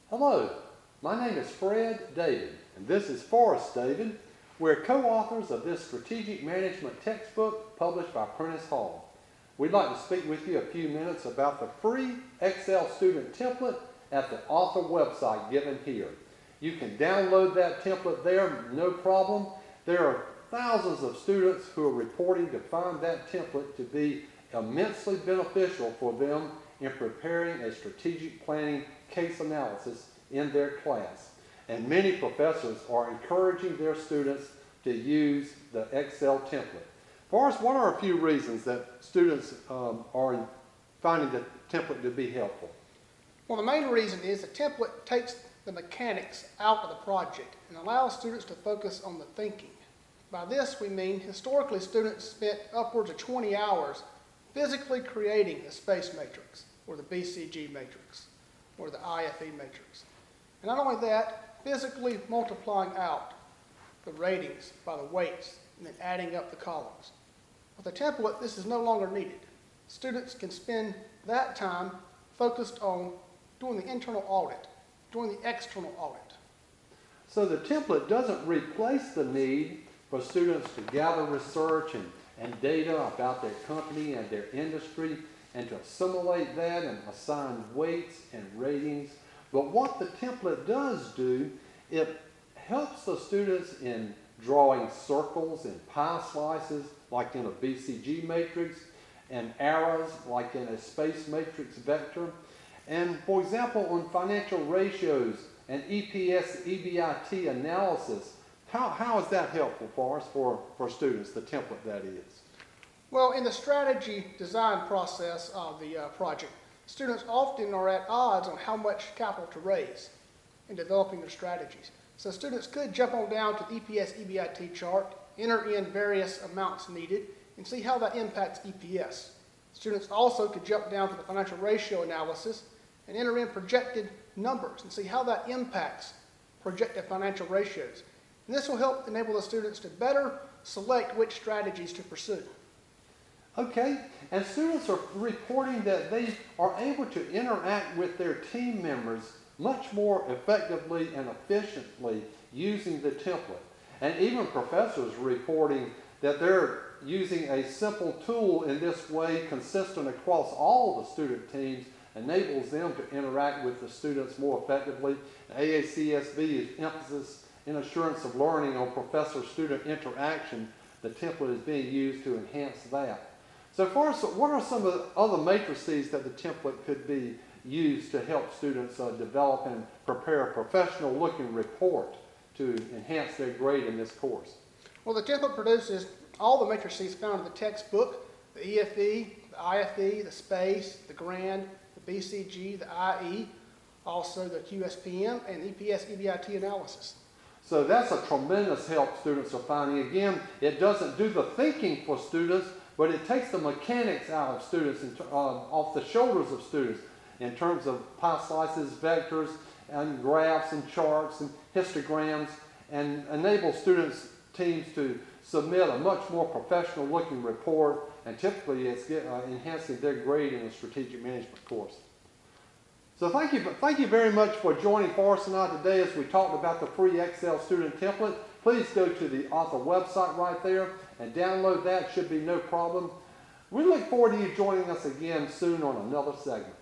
Hello, my name is Fred David, and this is Forrest David. We're co-authors of this strategic management textbook published by Prentice Hall. We'd like to speak with you a few minutes about the free Excel student template at the author website given here. You can download that template there, no problem. There are thousands of students who are reporting to find that template to be immensely beneficial for them in preparing a strategic planning case analysis in their class. And many professors are encouraging their students to use the Excel template. Forrest, what are a few reasons that students are finding the template to be helpful? Well, the main reason is the template takes the mechanics out of the project and allows students to focus on the thinking. By this we mean historically students spent upwards of 20 hours physically creating the space matrix, or the BCG matrix, or the IFE matrix. And not only that, physically multiplying out the ratings by the weights and then adding up the columns. With a template, this is no longer needed. Students can spend that time focused on doing the internal audit, doing the external audit. So the template doesn't replace the need for students to gather research and data about their company and their industry and to assimilate that and assign weights and ratings. But what the template does do, it helps the students in drawing circles and pie slices like in a BCG matrix and arrows like in a space matrix vector. And for example, on financial ratios and EPS, EBIT analysis, how is that helpful for us, for students, the template that is? Well, in the strategy design process of the project, students often are at odds on how much capital to raise in developing their strategies. So students could jump on down to the EPS EBIT chart, enter in various amounts needed, and see how that impacts EPS. Students also could jump down to the financial ratio analysis and enter in projected numbers and see how that impacts projected financial ratios. And this will help enable the students to better select which strategies to pursue. Okay, and students are reporting that they are able to interact with their team members much more effectively and efficiently using the template. And even professors reporting that they're using a simple tool in this way consistent across all the student teams enables them to interact with the students more effectively. AACSB's emphasis in assurance of learning on professor-student interaction, the template is being used to enhance that. So Forrest, what are some of the other matrices that the template could be used to help students develop and prepare a professional-looking report to enhance their grade in this course? Well, the template produces all the matrices found in the textbook, the EFE, the IFE, the SPACE, the GRAND, the BCG, the IE, also the QSPM, and EPS EBIT analysis. So that's a tremendous help students are finding. Again, it doesn't do the thinking for students, but it takes the mechanics out of students, off the shoulders of students in terms of pie slices, vectors, and graphs and charts and histograms, and enables students' teams to submit a much more professional looking report, and typically it's enhancing their grade in a strategic management course. So thank you very much for joining Forrest and I today as we talked about the free Excel student template. Please go to the author website right there and download that. Should be no problem. We look forward to you joining us again soon on another segment.